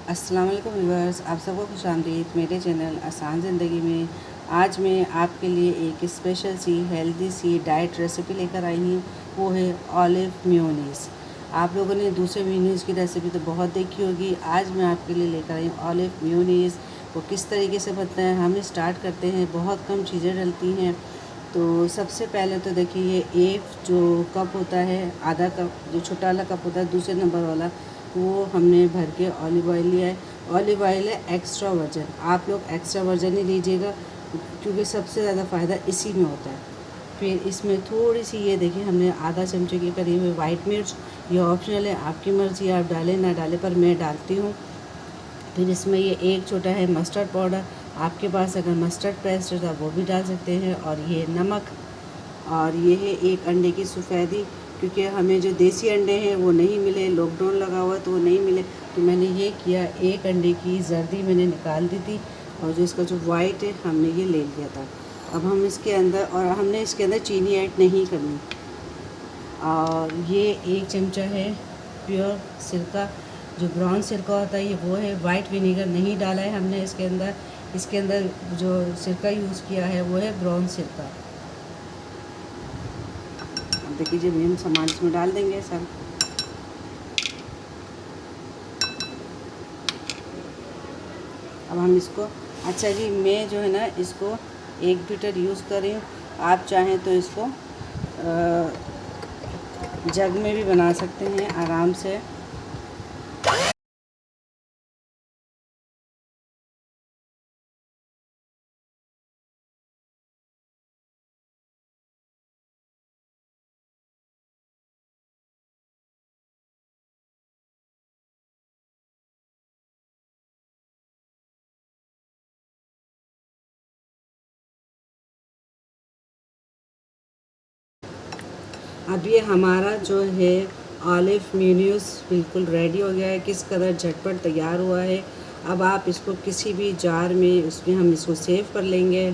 अस्सलाम वालेकुम व्यूअर्स, आप सबको खुशामदीद मेरे चैनल आसान ज़िंदगी में। आज मैं आपके लिए एक स्पेशल सी हेल्दी सी डाइट रेसिपी लेकर आई हूँ। वो है ऑलिव मेयोनीज़। आप लोगों ने दूसरे मेयोनीज़ की रेसिपी तो बहुत देखी होगी। आज मैं आपके लिए लेकर आई हूँ ऑलिव मेयोनीज़। वो किस तरीके से बनता है हम स्टार्ट करते हैं। बहुत कम चीज़ें डलती हैं। तो सबसे पहले तो देखिए, ये एक जो कप होता है, आधा कप, जो छोटा वाला कप होता है दूसरे नंबर वाला, वो हमने भर के ऑलिव ऑयल लिया है। ऑलिव ऑयल है एक्स्ट्रा वर्जन। आप लोग एक्स्ट्रा वर्जन ही लीजिएगा, क्योंकि सबसे ज़्यादा फ़ायदा इसी में होता है। फिर इसमें थोड़ी सी, ये देखिए, हमने आधा चमचे के करीब में वाइट मिर्च। ये ऑप्शनल है, आपकी मर्ज़ी, आप डालें ना डालें, पर मैं डालती हूँ। फिर इसमें ये एक छोटा है मस्टर्ड पाउडर। आपके पास अगर मस्टर्ड पेस्ट है तो आप वो भी डाल सकते हैं। और ये नमक, और ये है एक अंडे की सफ़ेदी, क्योंकि हमें जो देसी अंडे हैं वो नहीं मिले, लॉकडाउन लगा हुआ तो वो नहीं मिले। तो मैंने ये किया, एक अंडे की जर्दी मैंने निकाल दी थी, और जो इसका जो वाइट है हमने ये ले लिया था। अब हम इसके अंदर, और हमने इसके अंदर चीनी ऐड नहीं करनी। और ये एक चमचा है प्योर सिरका, जो ब्राउन सिरका होता है, ये वो है। वाइट विनीगर नहीं डाला है हमने इसके अंदर। इसके अंदर जो सिरका यूज़ किया है वो है ब्राउन सिरका। देखिए, जब हम सामान इसमें डाल देंगे सब। अब हम इसको, अच्छा जी, मैं जो है ना इसको एक बीटर यूज़ कर रही हूँ। आप चाहें तो इसको जग में भी बना सकते हैं आराम से। अब ये हमारा जो है ऑलिव मेयोनीज़ बिल्कुल रेडी हो गया है। किस कदर झटपट तैयार हुआ है। अब आप इसको किसी भी जार में, उसमें हम इसको सेव कर लेंगे।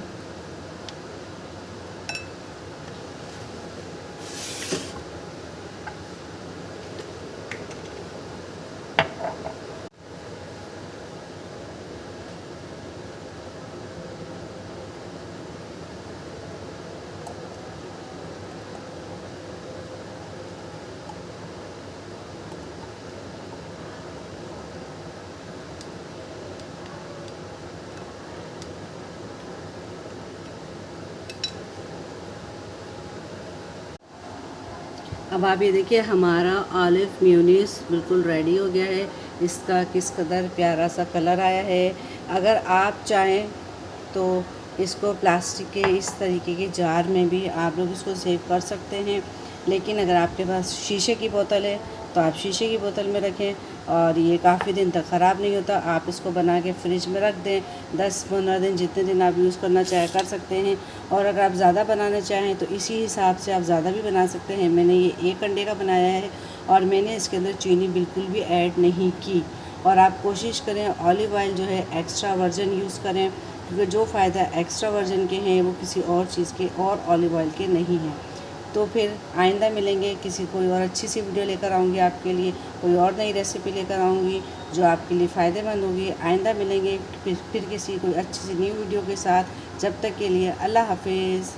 अब आप ये देखिए, हमारा ऑलिव मेयोनीज़ बिल्कुल रेडी हो गया है। इसका किस कदर प्यारा सा कलर आया है। अगर आप चाहें तो इसको प्लास्टिक के इस तरीके के जार में भी आप लोग इसको सेव कर सकते हैं। लेकिन अगर आपके पास शीशे की बोतल है तो आप शीशे की बोतल में रखें, और ये काफ़ी दिन तक ख़राब नहीं होता। आप इसको बना के फ्रिज में रख दें, 10-15 दिन, जितने दिन आप यूज़ करना चाहे कर सकते हैं। और अगर आप ज़्यादा बनाना चाहें तो इसी हिसाब से आप ज़्यादा भी बना सकते हैं। मैंने ये एक अंडे का बनाया है, और मैंने इसके अंदर चीनी बिल्कुल भी ऐड नहीं की। और आप कोशिश करें ऑलिव ऑयल जो है एक्स्ट्रा वर्जन यूज़ करें, क्योंकि जो फ़ायदा एक्स्ट्रा वर्जन के हैं वो किसी और चीज़ के और ऑलिव ऑयल के नहीं हैं। तो फिर आइंदा मिलेंगे, किसी कोई और अच्छी सी वीडियो लेकर आऊँगी आपके लिए, कोई और नई रेसिपी लेकर आऊँगी जो आपके लिए फ़ायदेमंद होगी। आइंदा मिलेंगे फिर किसी कोई अच्छी सी न्यू वीडियो के साथ। जब तक के लिए अल्लाह हाफिज़।